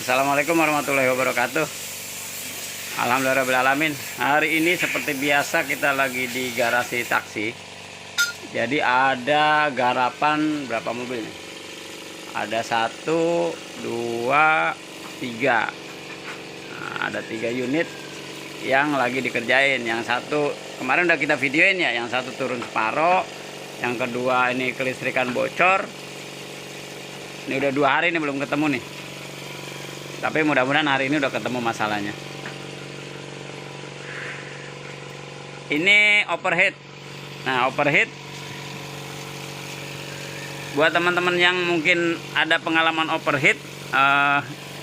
Assalamualaikum warahmatullahi wabarakatuh. Alhamdulillahirrahmanirrahim. Hari ini seperti biasa kita lagi di garasi taksi. Jadi ada garapan berapa mobil nih? Ada 1, 2, 3. Nah, ada 3 unit yang lagi dikerjain. Yang satu kemarin udah kita videoin ya. Yang satu turun separoh. Yang kedua ini kelistrikan bocor. Ini udah 2 hari ini belum ketemu nih. Tapi mudah-mudahan hari ini udah ketemu masalahnya. Ini overhead. Nah, overhead buat teman-teman yang mungkin ada pengalaman overhead,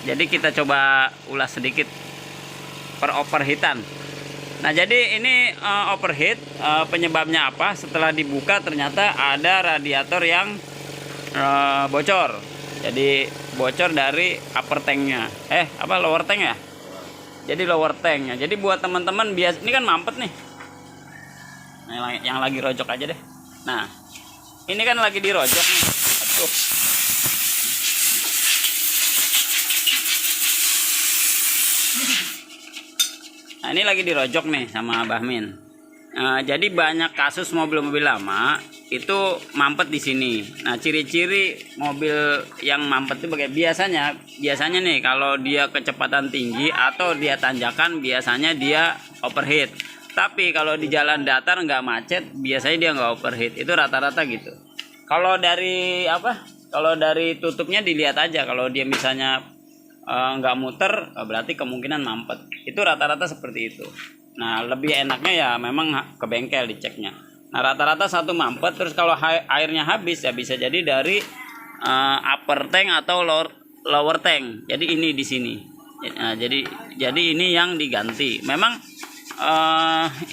jadi kita coba ulas sedikit per overheatan. Nah, jadi ini overhead, penyebabnya apa? Setelah dibuka ternyata ada radiator yang bocor. Jadi bocor dari upper tanknya, lower tank ya. Jadi lower tanknya. Jadi buat teman-teman biasa, ini kan mampet nih. Nah, yang lagi rojok aja deh. Nah, ini kan lagi dirojok nih. Aduh. Nah, ini lagi dirojok nih sama Abah Min. Jadi banyak kasus mobil-mobil lama itu mampet di sini. Nah, ciri-ciri mobil yang mampet itu biasanya nih kalau dia kecepatan tinggi atau dia tanjakan biasanya dia overheat. Tapi kalau di jalan datar nggak macet biasanya dia nggak overheat. Itu rata-rata gitu. Kalau dari Kalau dari tutupnya dilihat aja. Kalau dia misalnya nggak muter berarti kemungkinan mampet. Itu rata-rata seperti itu. Nah, lebih enaknya ya memang ke bengkel diceknya. Nah, rata-rata satu mampet. Terus kalau airnya habis ya bisa jadi dari upper tank atau lower tank. Jadi ini di sini. Nah, jadi ini yang diganti. Memang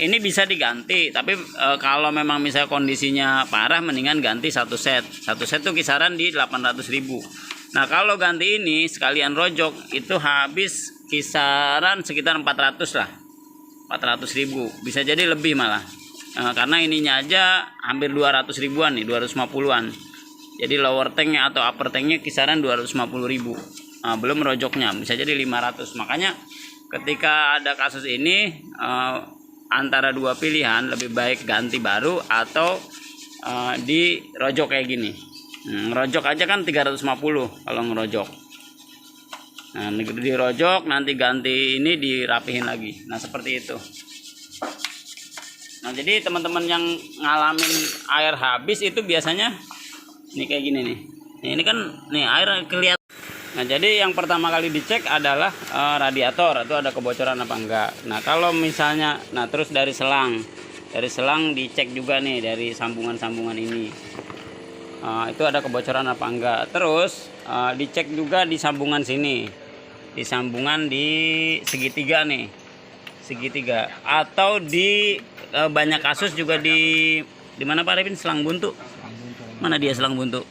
ini bisa diganti. Tapi kalau memang misalnya kondisinya parah, mendingan ganti satu set. Satu set tuh kisaran di 800.000. Nah, kalau ganti ini sekalian rojok itu habis kisaran sekitar 400 lah. 400.000, bisa jadi lebih malah, karena ininya aja hampir 200 ribuan nih, 250-an. Jadi lower tanknya atau upper tanknya kisaran 250.000, belum rojoknya bisa jadi 500. Makanya ketika ada kasus ini antara dua pilihan, lebih baik ganti baru atau dirojok kayak gini. Ngerojok aja kan 350 kalau ngerojok. Nah, dirojok nanti ganti ini dirapihin lagi. Nah, seperti itu. Nah, jadi teman-teman yang ngalamin air habis itu biasanya nih kayak gini nih. Nah, ini kan nih air kelihatan. Nah, jadi yang pertama kali dicek adalah radiator itu ada kebocoran apa enggak. Nah, kalau misalnya terus dari selang dicek juga nih dari sambungan-sambungan ini. Itu ada kebocoran apa enggak. Terus dicek juga di sambungan sini. Di sambungan di segitiga nih. Segitiga atau di banyak kasus juga di mana Pak Arifin, selang buntu. Mana dia selang buntu?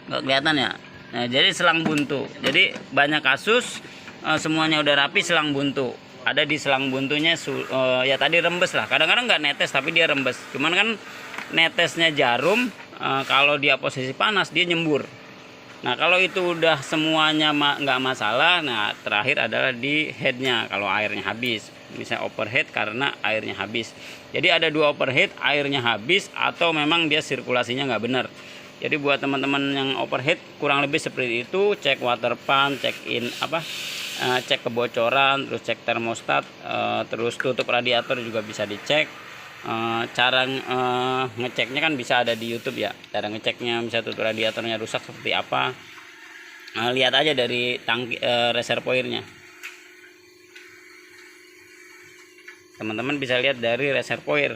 Enggak kelihatan ya. Nah, jadi selang buntu. Jadi banyak kasus semuanya udah rapi, selang buntu. Ada di selang buntunya ya tadi rembes lah. Kadang-kadang nggak netes tapi dia rembes. Cuman kan netesnya jarum, kalau dia posisi panas dia nyembur. Nah, kalau itu udah semuanya nggak masalah, nah terakhir adalah di headnya kalau airnya habis. Misalnya overhead karena airnya habis. Jadi ada 2 overhead, airnya habis atau memang dia sirkulasinya nggak benar. Jadi buat teman-teman yang overhead kurang lebih seperti itu, cek water pump, cek kebocoran, terus cek termostat, terus tutup radiator juga bisa dicek. Cara ngeceknya kan bisa ada di YouTube ya. Cara ngeceknya misalnya tutup radiatornya rusak seperti apa, lihat aja dari tangki reservoirnya. Teman-teman bisa lihat dari reservoir.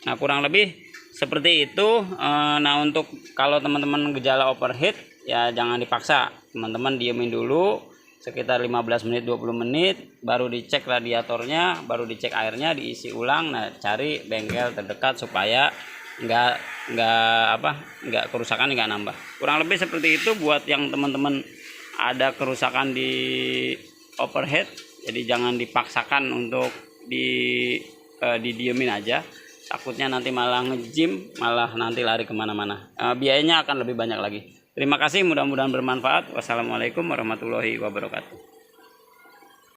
Nah, kurang lebih seperti itu. Nah, untuk kalau teman-teman gejala overheat ya jangan dipaksa. Teman-teman diemin dulu sekitar 15 menit 20 menit baru dicek radiatornya, baru dicek airnya, diisi ulang. Nah, cari bengkel terdekat supaya nggak kerusakan, nggak nambah. Kurang lebih seperti itu buat yang teman-teman ada kerusakan di overhead. Jadi jangan dipaksakan untuk didiemin aja, takutnya nanti malah ngejim, malah nanti lari kemana-mana. Biayanya akan lebih banyak lagi. Terima kasih, mudah-mudahan bermanfaat. Wassalamualaikum warahmatullahi wabarakatuh.